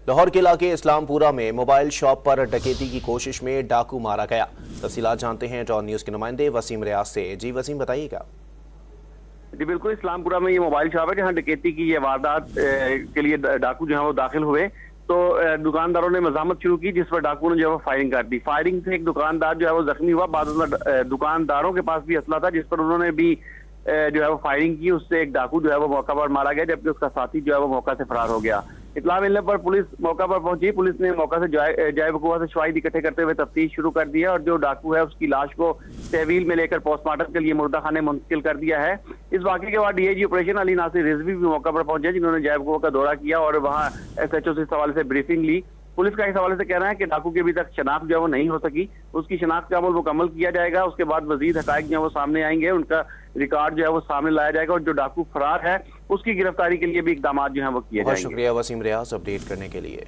लाहौर के इलाके इस्लामपुरा में मोबाइल शॉप पर डकैती की कोशिश में डाकू मारा गया। तफसीलात जानते हैं डॉन न्यूज के नुमाइंदे वसीम रियाज से। जी वसीम, बताइएगा। जी बिल्कुल, इस्लामपुरा में ये मोबाइल शॉप है जहाँ डकैती की ये वारदात के लिए डाकू जो है वो दाखिल हुए। तो दुकानदारों ने मजामत शुरू की, जिस पर डाकू ने जो है वो फायरिंग कर दी। फायरिंग से एक दुकानदार जो है वो जख्मी हुआ। बाद में दुकानदारों के पास भी असला था जिस पर उन्होंने भी जो है वो फायरिंग की। उससे एक डाकू जो है वो मौका पर मारा गया, जबकि उसका साथी जो है वो मौका से फरार हो गया। इत्तला मिलने पर पुलिस मौका पर पहुंची। पुलिस ने मौका से जाए वकूआ से शवाहिद इकट्ठे करते हुए तफ्तीश शुरू कर दी है और जो डाकू है उसकी लाश को तहवील में लेकर पोस्टमार्टम के लिए मुर्दा खाने मुंतकिल कर दिया है। इस वाक़े के बाद डीआईजी ऑपरेशन अली नासिर रिजवी भी मौका पर पहुंचे, जिन्होंने जाए वकूआ का दौरा किया और वहाँ SHO से इस हवाले से ब्रीफिंग ली। पुलिस का इस हवाले से कहना है कि डाकू की अभी तक शनाख्त जो है वो नहीं हो सकी। उसकी शनाख्त का अमल मुकम्मल किया जाएगा। उसके बाद मजीद हकायक जो है वो सामने आएंगे, उनका रिकॉर्ड जो है वो सामने लाया जाएगा और जो डाकू फरार है उसकी गिरफ्तारी के लिए भी इकदाम जो है वो किए जाएंगे। बहुत शुक्रिया वसीम रियाज अपडेट करने के लिए।